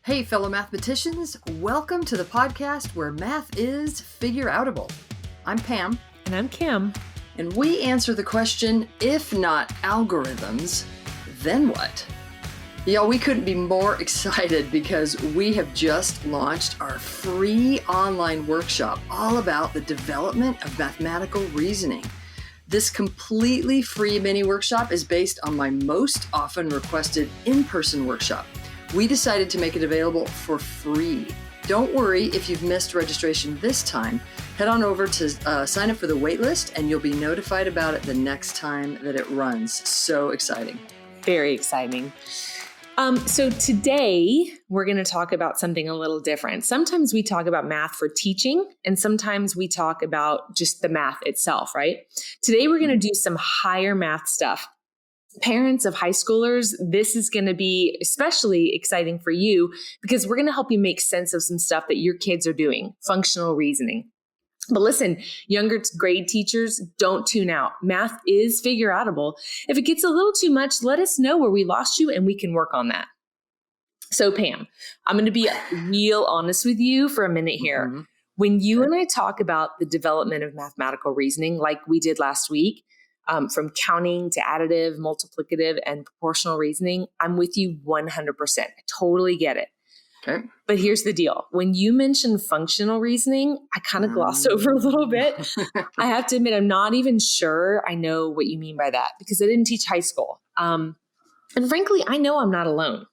Hey, fellow mathematicians, welcome to the podcast where math is figure-outable. I'm Pam. And I'm Kim. And we answer the question, if not algorithms, then what? Y'all, we couldn't be more excited because we have just launched our free online workshop all about the development of mathematical reasoning. This completely free mini workshop is based on my most often requested in-person workshop. We decided to make it available for free. Don't worry if you've missed registration this time. Head on over to sign up for the waitlist and you'll be notified about it the next time that it runs. So exciting. Very exciting. So today we're going to talk about something a little different. Sometimes we talk about math for teaching and sometimes we talk about just the math itself, right? Today we're going to do some higher math stuff. Parents of high schoolers, this is going to be especially exciting for you because we're going to help you make sense of some stuff that your kids are doing, functional reasoning. But listen, younger grade teachers, don't tune out. Math is figure-outable. If it gets a little too much, let us know where we lost you and we can work on that. So Pam, I'm going to be real honest with you for a minute here. Mm-hmm. When you and I talk about the development of mathematical reasoning like we did last week, from counting to additive, multiplicative, and proportional reasoning, I'm with you 100%. I totally get it. Okay. But here's the deal. When you mention functional reasoning, I kind of glossed over a little bit. I have to admit, I'm not even sure I know what you mean by that because I didn't teach high school. And frankly, I know I'm not alone.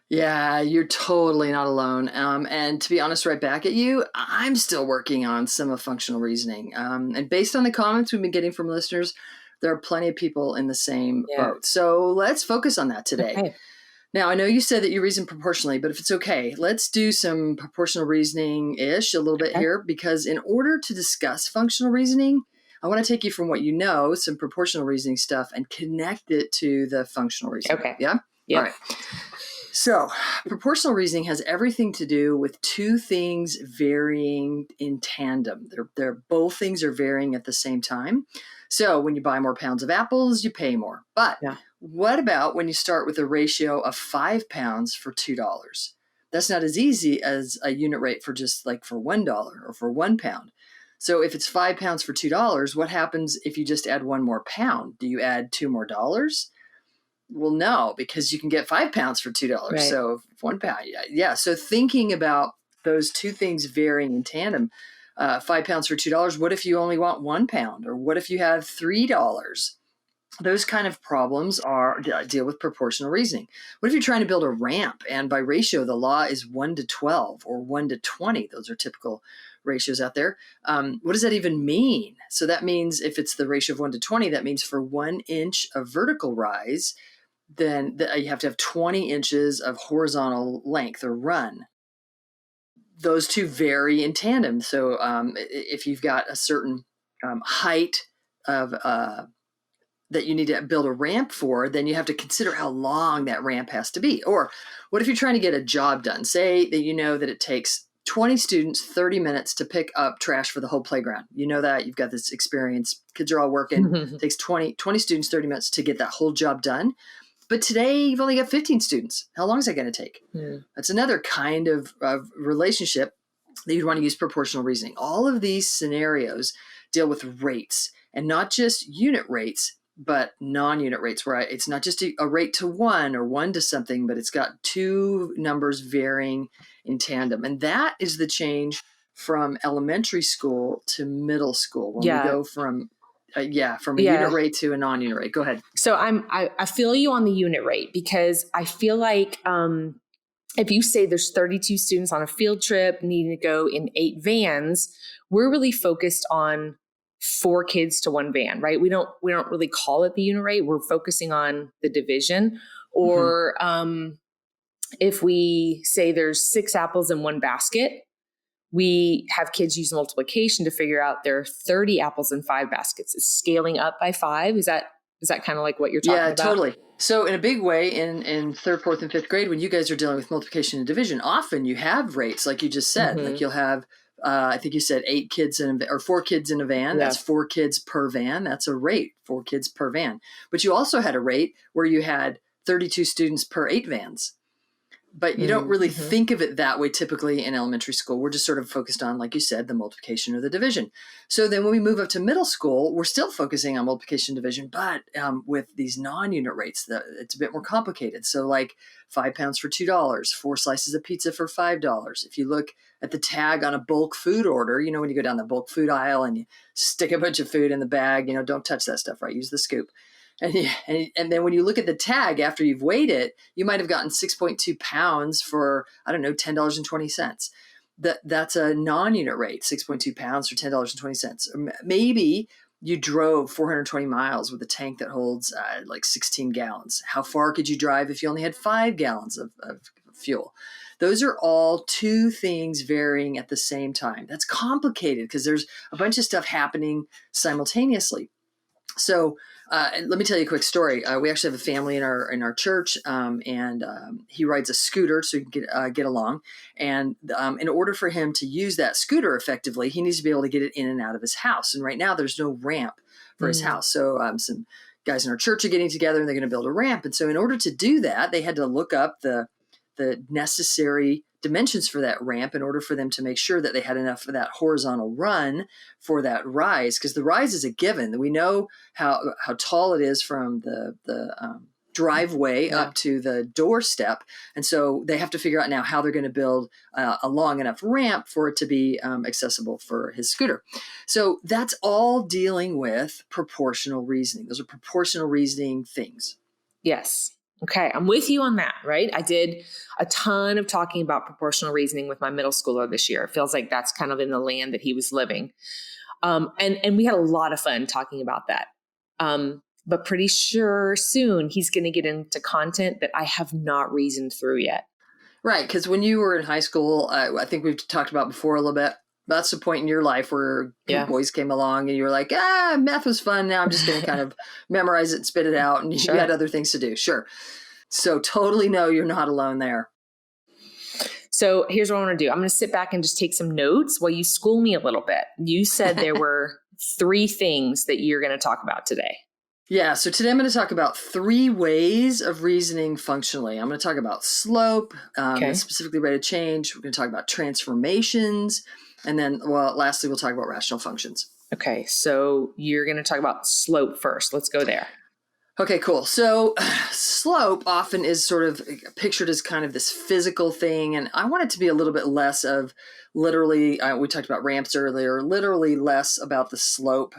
Yeah, you're totally not alone. And to be honest, right back at you, I'm still working on some of functional reasoning. And based on the comments we've been getting from listeners, there are plenty of people in the same boat. So let's focus on that today. Okay. Now, I know you said that you reason proportionally, but if it's okay, let's do some proportional reasoning-ish a little bit here, because in order to discuss functional reasoning, I want to take you from what you know, some proportional reasoning stuff, and connect it to the functional reasoning. Okay. Yeah? All right. So proportional reasoning has everything to do with two things varying in tandem. They're both things are varying at the same time. So when you buy more pounds of apples, you pay more. But what about when you start with a ratio of 5 pounds for $2? That's not as easy as a unit rate for just like for $1 or for 1 pound. So if it's 5 pounds for $2, what happens if you just add one more pound? Do you add $2 more? Well, no, because you can get 5 pounds for $2. Right. So 1 pound. Yeah. So thinking about those two things varying in tandem, 5 pounds for $2. What if you only want 1 pound? Or what if you have $3? Those kind of problems deal with proportional reasoning. What if you're trying to build a ramp and by ratio, the law is 1 to 12 or 1 to 20? Those are typical ratios out there. What does that even mean? So that means if it's the ratio of 1 to 20, that means for 1 inch of vertical rise, then you have to have 20 inches of horizontal length or run. Those two vary in tandem. So if you've got a certain height of that you need to build a ramp for, then you have to consider how long that ramp has to be. Or what if you're trying to get a job done? Say that you know that it takes 20 students 30 minutes to pick up trash for the whole playground. You know that. You've got this experience. Kids are all working. It takes 20 students 30 minutes to get that whole job done. But today you've only got 15 students. How long is that going to take? That's another kind of relationship that you'd want to use proportional reasoning. All of these scenarios deal with rates, and not just unit rates, but non-unit rates, where it's not just a rate to 1 or 1 to something, but it's got two numbers varying in tandem. And that is the change from elementary school to middle school when we go from a unit rate to a non-unit rate. Go ahead. So I feel you on the unit rate because I feel like if you say there's 32 students on a field trip needing to go in 8 vans, we're really focused on 4 kids to 1 van, right? We don't really call it the unit rate. We're focusing on the division. Or if we say there's 6 apples in 1 basket, we have kids use multiplication to figure out there are 30 apples in 5 baskets. Is scaling up by 5? Is that kind of like what you're talking about? Yeah, totally. So in a big way, in 3rd, 4th, and 5th grade, when you guys are dealing with multiplication and division, often you have rates, like you just said. Like you'll have, I think you said 8 kids or 4 kids in a van. Yeah. That's 4 kids per van. That's a rate, 4 kids per van. But you also had a rate where you had 32 students per 8 vans. But you don't really think of it that way typically in elementary school. We're just sort of focused on, like you said, the multiplication or the division. So then when we move up to middle school, we're still focusing on multiplication division, but with these non-unit rates, it's a bit more complicated. So like 5 pounds for $2, 4 slices of pizza for $5. If you look at the tag on a bulk food order, when you go down the bulk food aisle and you stick a bunch of food in the bag, don't touch that stuff, right? Use the scoop. And then when you look at the tag after you've weighed it, you might have gotten 6.2 pounds for, I don't know, $10.20. That's a non-unit rate, 6.2 pounds for $10.20. Or maybe you drove 420 miles with a tank that holds like 16 gallons. How far could you drive if you only had 5 gallons of fuel? Those are all two things varying at the same time. That's complicated because there's a bunch of stuff happening simultaneously. So let me tell you a quick story. We actually have a family in our church, and he rides a scooter so he can get along. And in order for him to use that scooter effectively, he needs to be able to get it in and out of his house. And right now, there's no ramp for his house. So some guys in our church are getting together, and they're going to build a ramp. And so in order to do that, they had to look up the necessary dimensions for that ramp in order for them to make sure that they had enough of that horizontal run for that rise, because the rise is a given. We know how tall it is from the driveway up to the doorstep, and so they have to figure out now how they're going to build a long enough ramp for it to be accessible for his scooter. So that's all dealing with proportional reasoning. Those are proportional reasoning things. Yes. Okay, I'm with you on that, right? I did a ton of talking about proportional reasoning with my middle schooler this year. It feels like that's kind of in the land that he was living. And we had a lot of fun talking about that. But pretty sure soon he's going to get into content that I have not reasoned through yet. Right, because when you were in high school, I think we've talked about before a little bit, that's the point in your life where boys came along and you were like, math was fun. Now I'm just going to kind of memorize it and spit it out. And you had other things to do. Sure. So totally no, you're not alone there. So here's what I want to do. I'm going to sit back and just take some notes while you school me a little bit. You said there were 3 things that you're going to talk about today. Yeah. So today I'm going to talk about 3 ways of reasoning functionally. I'm going to talk about slope, specifically rate of change. We're going to talk about transformations. And then, lastly, we'll talk about rational functions. Okay, so you're going to talk about slope first. Let's go there. Okay, cool. So slope often is sort of pictured as kind of this physical thing. And I want it to be a little bit less of literally, we talked about ramps earlier, literally less about the slope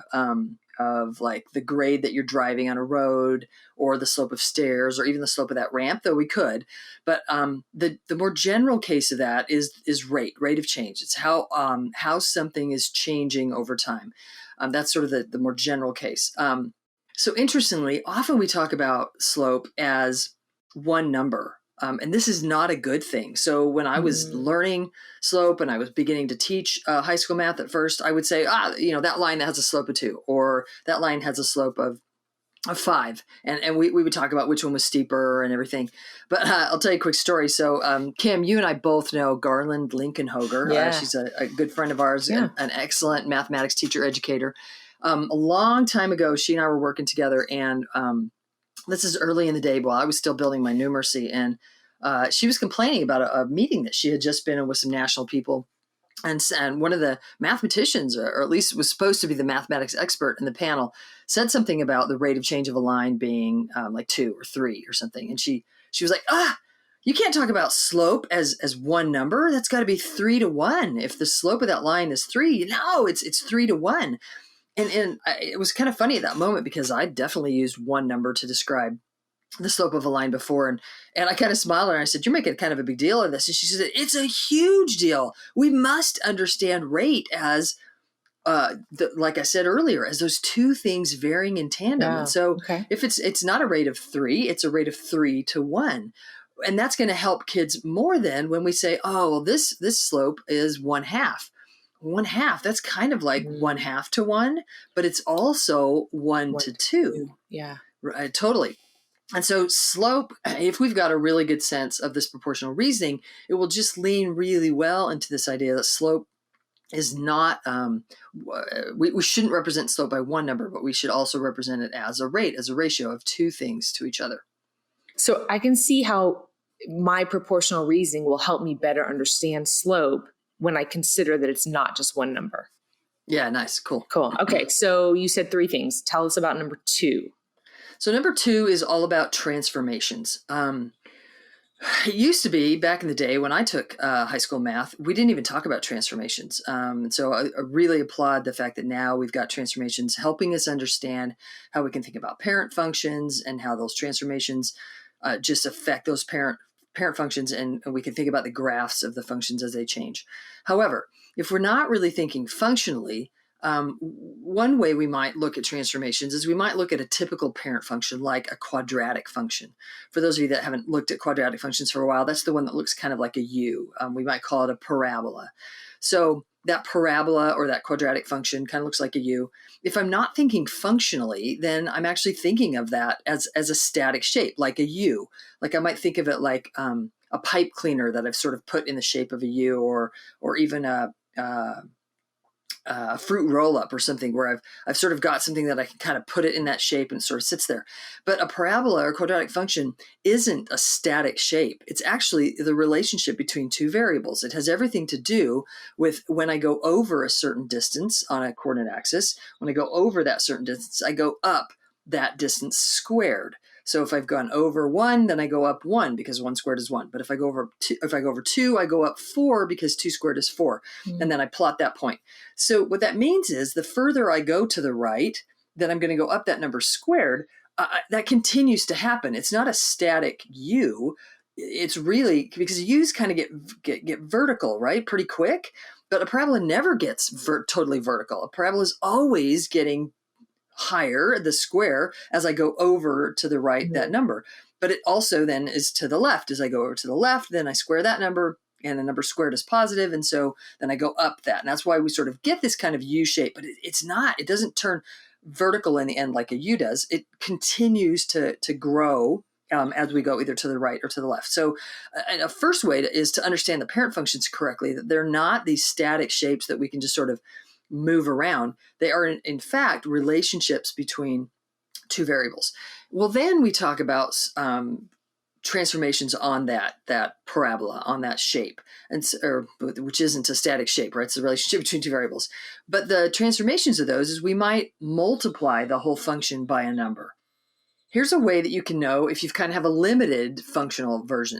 of like the grade that you're driving on a road or the slope of stairs or even the slope of that ramp, though we could. But the more general case of that is rate of change. It's how something is changing over time. That's sort of the more general case. So interestingly, often we talk about slope as one number. And this is not a good thing. So when I was learning slope and I was beginning to teach high school math at first, I would say, that line has a slope of 2, or that line has a slope of 5. And we would talk about which one was steeper and everything. But I'll tell you a quick story. So Kim, you and I both know Garland Lincolnhoger. Yeah. She's a good friend of ours, an excellent mathematics teacher, educator. A long time ago, she and I were working together, and this is early in the day while I was still building my numeracy, and she was complaining about a meeting that she had just been in with some national people, and one of the mathematicians, or at least was supposed to be the mathematics expert in the panel, said something about the rate of change of a line being like 2 or 3 or something, and she was like, you can't talk about slope as one number. That's got to be 3 to 1. If the slope of that line is 3, no, it's 3 to 1. And it was kind of funny at that moment because I definitely used one number to describe the slope of a line before. And I kind of smiled and I said, you're making kind of a big deal of this. And she said, it's a huge deal. We must understand rate as, like I said earlier, as those two things varying in tandem. And so if it's not a rate of 3, it's a rate of 3 to 1. And that's going to help kids more than when we say, this slope is 1/2. 1/2, that's kind of like 1/2 to 1, but it's also 1 to 2. Yeah. Right, totally. And so slope, if we've got a really good sense of this proportional reasoning, it will just lean really well into this idea that slope is not, we shouldn't represent slope by one number, but we should also represent it as a rate, as a ratio of 2 things to each other. So I can see how my proportional reasoning will help me better understand slope when I consider that it's not just one number. Yeah, nice. Cool. Cool. Okay. So you said 3 things. Tell us about number 2. So number 2 is all about transformations. It used to be back in the day when I took high school math, we didn't even talk about transformations. And so I really applaud the fact that now we've got transformations helping us understand how we can think about parent functions and how those transformations just affect those parent functions, and we can think about the graphs of the functions as they change. However, if we're not really thinking functionally, one way we might look at transformations is we might look at a typical parent function like a quadratic function. For those of you that haven't looked at quadratic functions for a while, that's the one that looks kind of like a U. We might call it a parabola. So that parabola or that quadratic function kind of looks like a U. If I'm not thinking functionally, then I'm actually thinking of that as a static shape, like a U. Like I might think of it like a pipe cleaner that I've sort of put in the shape of a U, or even a fruit roll up or something where I've sort of got something that I can kind of put it in that shape and it sort of sits there. But a parabola or quadratic function isn't a static shape. It's actually the relationship between two variables. It has everything to do with when I go over a certain distance on a coordinate axis. When I go over that certain distance, I go up that distance squared. So if I've gone over 1, then I go up 1 because 1 squared is 1. But if I go over 2, I go up 4 because 2 squared is 4. Mm-hmm. And then I plot that point. So what that means is the further I go to the right, then I'm going to go up that number squared. That continues to happen. It's not a static U. It's really because U's kind of get vertical, right? Pretty quick. But a parabola never gets totally vertical. A parabola is always getting higher, the square, as I go over to the right, that number. But it also then is to the left. As I go over to the left, then I square that number, and the number squared is positive. And so then I go up that. And that's why we sort of get this kind of U shape, but it's not, it doesn't turn vertical in the end like a U does. It continues to grow as we go either to the right or to the left. So a first way is to understand the parent functions correctly, that they're not these static shapes that we can just sort of move around. They are, in fact, relationships between two variables. Well, then we talk about transformations on that parabola, on that shape, which isn't a static shape, right? It's the relationship between two variables. But the transformations of those is we might multiply the whole function by a number. Here's a way that you can know if you kind of have a limited functional version,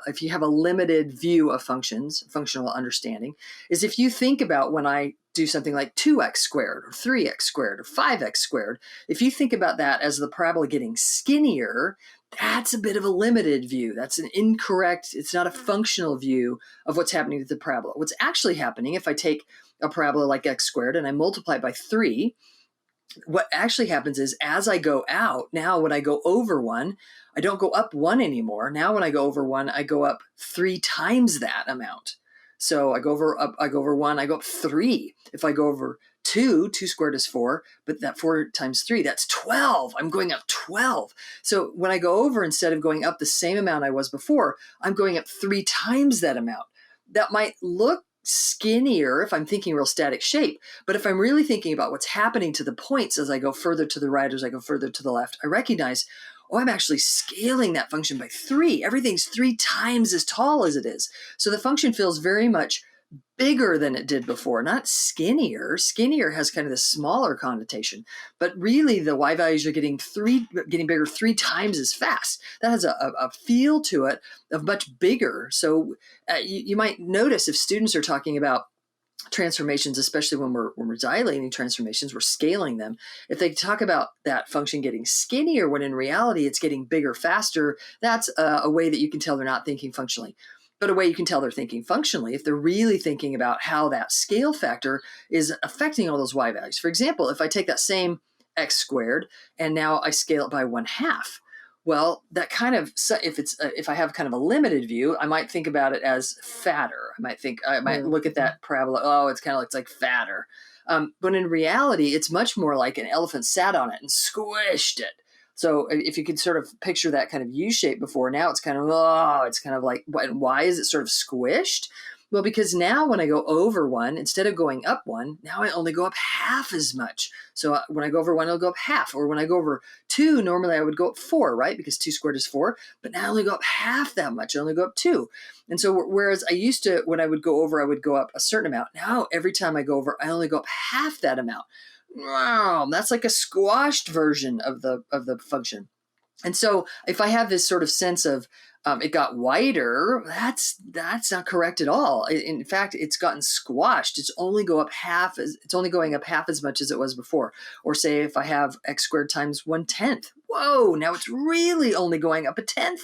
if you have a limited view of functions, functional understanding, is if you think about when I do something like 2x squared or 3x squared or 5x squared, if you think about that as the parabola getting skinnier, that's a bit of a limited view. That's an incorrect, it's not a functional view of what's happening with the parabola. What's actually happening if I take a parabola like x squared and I multiply it by 3, what actually happens is as I go out, now when I go over 1, I don't go up 1 anymore. Now when I go over 1, I go up 3 times that amount. So I go over 1, I go up 3. If I go over 2 squared is 4, but that 4 times 3, that's 12. I'm going up 12. So when I go over, instead of going up the same amount I was before, I'm going up 3 times that amount. That might look skinnier if I'm thinking real static shape. But if I'm really thinking about what's happening to the points as I go further to the right, as I go further to the left, I recognize, I'm actually scaling that function by 3. Everything's 3 times as tall as it is. So the function feels very much bigger than it did before, not skinnier. Skinnier has kind of the smaller connotation, but really the y values are getting bigger 3 times as fast. That has a feel to it of much bigger. So you might notice if students are talking about transformations, especially when we're dilating transformations, we're scaling them. If they talk about that function getting skinnier when in reality it's getting bigger faster, that's a way that you can tell they're not thinking functionally. But a way you can tell they're thinking functionally, if they're really thinking about how that scale factor is affecting all those y values. For example, if I take that same x squared and now I scale it by 1/2, well, that kind of, if I have kind of a limited view, I might think about it as fatter. I might look at that parabola, it's kind of it's like fatter. But in reality, it's much more like an elephant sat on it and squished it. So if you could sort of picture that kind of U shape before, now it's kind of like, why is it sort of squished? Well, because now when I go over one, instead of going up one, now I only go up half as much. So when I go over one, I'll go up half. Or when I go over two, normally I would go up 4, right? Because 2 squared is 4. But now I only go up half that much. I only go up 2. And so whereas I used to, when I would go over, I would go up a certain amount. Now every time I go over, I only go up half that amount. Wow, that's like a squashed version of the function. And so if I have this sort of sense of it got wider, that's not correct at all. In fact, it's gotten squashed. It's only going up half as much as it was before. Or say if I have x squared times 1/10, whoa, now it's really only going up 1/10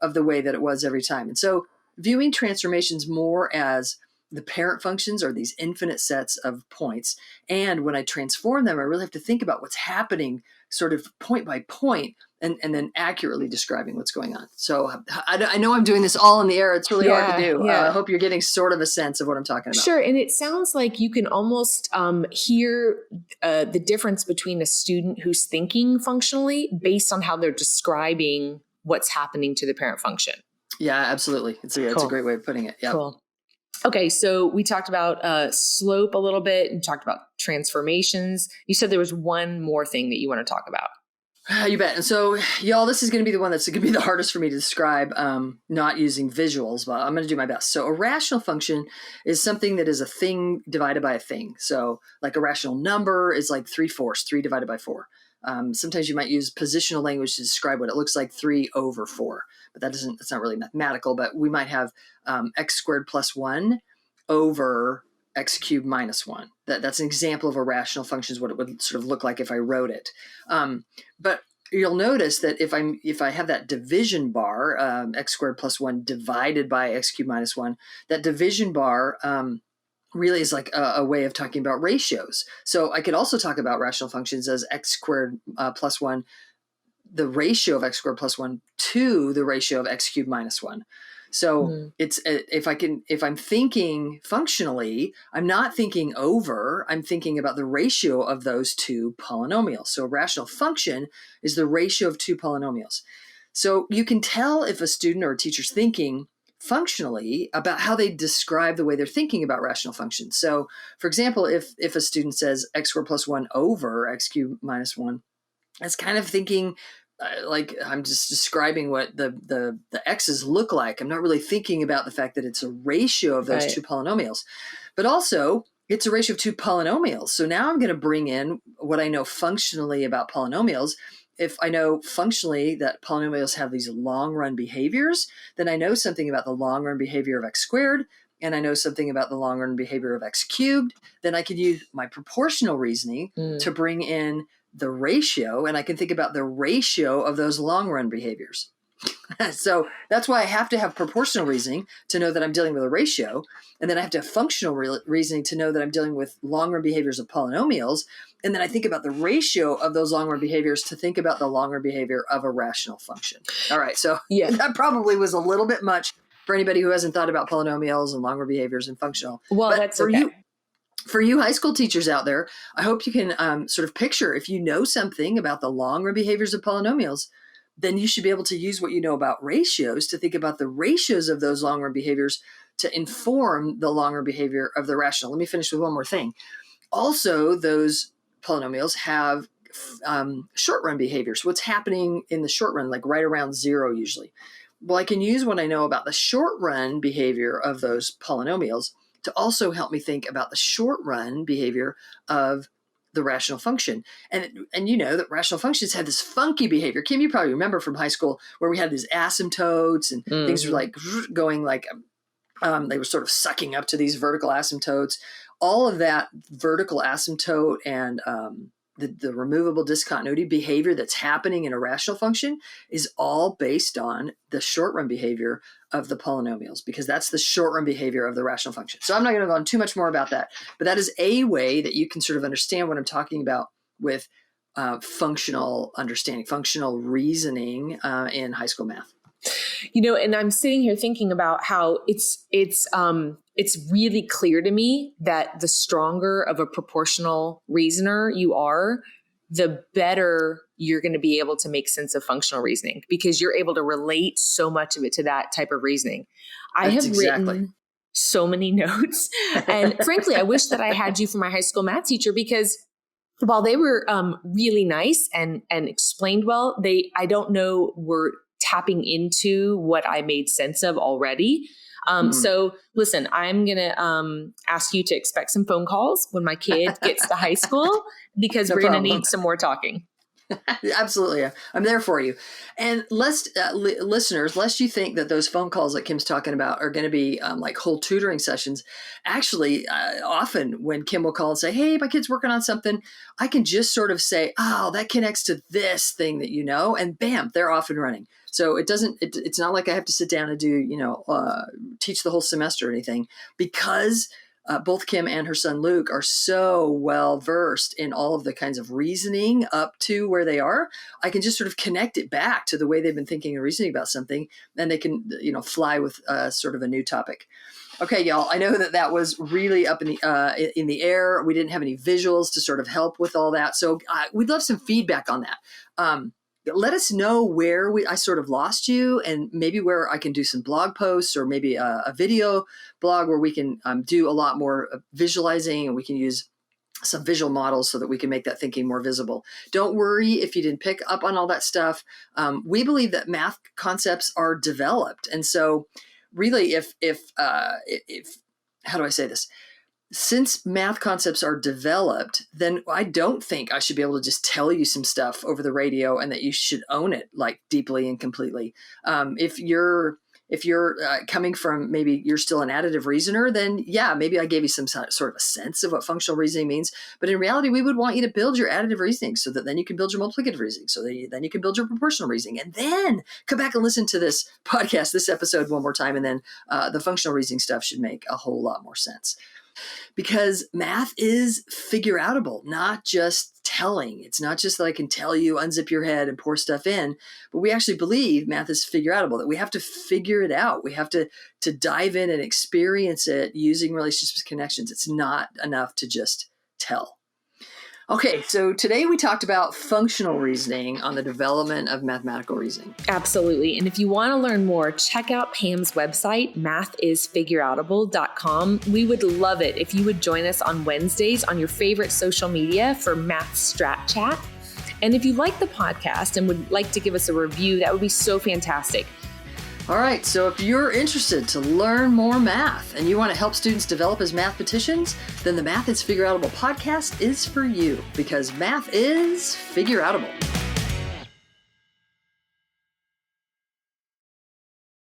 of the way that it was every time. And so viewing transformations more as the parent functions are these infinite sets of points. And when I transform them, I really have to think about what's happening sort of point by point and then accurately describing what's going on. So I know I'm doing this all in the air. It's really hard to do. I hope you're getting sort of a sense of what I'm talking about. Sure. And it sounds like you can almost hear the difference between a student who's thinking functionally based on how they're describing what's happening to the parent function. Yeah, absolutely. It's a great way of putting it. Yeah. Cool. Okay, so we talked about slope a little bit and talked about transformations. You said there was one more thing that you want to talk about. You bet. And so, y'all, this is going to be the one that's going to be the hardest for me to describe, not using visuals, but I'm going to do my best. So a rational function is something that is a thing divided by a thing. So like a rational number is like 3/4, 3 divided by 4. Sometimes you might use positional language to describe what it looks like, 3 over 4. But that's not really mathematical, but we might have x squared plus 1 over x cubed minus 1. That's an example of a rational function, is what it would sort of look like if I wrote it. But you'll notice that if I have that division bar, x squared plus 1 divided by x cubed minus 1, that division bar really is like a way of talking about ratios. So I could also talk about rational functions as x squared plus 1, the ratio of x squared plus 1 to the ratio of x cubed minus 1. So it's if I'm thinking functionally, I'm not thinking over, I'm thinking about the ratio of those two polynomials. So a rational function is the ratio of two polynomials. So you can tell if a student or a teacher's thinking functionally about how they describe the way they're thinking about rational functions. So for example, if a student says x squared plus 1 over x cubed minus 1, that's kind of thinking like I'm just describing what the x's look like. I'm not really thinking about the fact that it's a ratio of those two polynomials. But also, it's a ratio of two polynomials. So now I'm going to bring in what I know functionally about polynomials. If I know functionally that polynomials have these long-run behaviors, then I know something about the long-run behavior of x squared, and I know something about the long-run behavior of x cubed. Then I can use my proportional reasoning to bring in the ratio, and I can think about the ratio of those long-run behaviors. So that's why I have to have proportional reasoning to know that I'm dealing with a ratio, and then I have to have functional reasoning to know that I'm dealing with long-run behaviors of polynomials, and then I think about the ratio of those long-run behaviors to think about the long-run behavior of a rational function. All right, so that probably was a little bit much for anybody who hasn't thought about polynomials and long-run behaviors and functional. Well, but that's for okay. For you high school teachers out there, I hope you can sort of picture, if you know something about the long-run behaviors of polynomials, then you should be able to use what you know about ratios to think about the ratios of those long-run behaviors to inform the long-run behavior of the rational. Let me finish with one more thing. Also, those polynomials have short-run behaviors. What's happening in the short run, like right around 0 usually. Well, I can use what I know about the short-run behavior of those polynomials to also help me think about the short-run behavior of the rational function. And you know that rational functions have this funky behavior. Kim, you probably remember from high school where we had these asymptotes and things were like going like, they were sort of sucking up to these vertical asymptotes. All of that vertical asymptote and the removable discontinuity behavior that's happening in a rational function is all based on the short-run behavior of the polynomials, because that's the short-run behavior of the rational function. So I'm not going to go on too much more about that, but that is a way that you can sort of understand what I'm talking about with functional understanding, functional reasoning in high school math. You know, and I'm sitting here thinking about how it's really clear to me that the stronger of a proportional reasoner you are, the better you're going to be able to make sense of functional reasoning, because you're able to relate so much of it to that type of reasoning. I have written so many notes. And frankly, I wish that I had you for my high school math teacher, because while they were really nice and explained well, I don't know, were tapping into what I made sense of already. So listen, I'm going to ask you to expect some phone calls when my kid gets to high school, because we're going to need some more talking. Absolutely. I'm there for you. And listeners, lest you think that those phone calls that Kim's talking about are going to be like whole tutoring sessions. Actually, often when Kim will call and say, hey, my kid's working on something, I can just sort of say, oh, that connects to this thing that you know, and bam, they're off and running. So it's not like I have to sit down and do, teach the whole semester or anything, because both Kim and her son Luke are so well versed in all of the kinds of reasoning up to where they are. I can just sort of connect it back to the way they've been thinking and reasoning about something, and they can, fly with sort of a new topic. Okay, y'all, I know that was really up in the air. We didn't have any visuals to sort of help with all that. So we'd love some feedback on that. Let us know where I sort of lost you, and maybe where I can do some blog posts, or maybe a video blog where we can do a lot more visualizing, and we can use some visual models so that we can make that thinking more visible. Don't worry if you didn't pick up on all that stuff. We believe that math concepts are developed. And so really, if how do I say this? Since math concepts are developed, then I don't think I should be able to just tell you some stuff over the radio and that you should own it like deeply and completely. If you're coming from, maybe you're still an additive reasoner, then yeah, maybe I gave you some sort of a sense of what functional reasoning means. But in reality, we would want you to build your additive reasoning so that then you can build your multiplicative reasoning, so that then you can build your proportional reasoning, and then come back and listen to this podcast, this episode one more time. And then the functional reasoning stuff should make a whole lot more sense. Because math is figure outable, not just telling. It's not just that I can tell you, unzip your head and pour stuff in, but we actually believe math is figure outable, that we have to figure it out. We have to dive in and experience it using relationships, connections. It's not enough to just tell. Okay, so today we talked about functional reasoning on the development of mathematical reasoning. Absolutely. And if you want to learn more, check out Pam's website, mathisfigureoutable.com. We would love it if you would join us on Wednesdays on your favorite social media for Math Strat Chat. And if you like the podcast and would like to give us a review, that would be so fantastic. All right, so if you're interested to learn more math and you want to help students develop as mathematicians, then the Math is Figure Outable podcast is for you, because math is figure outable.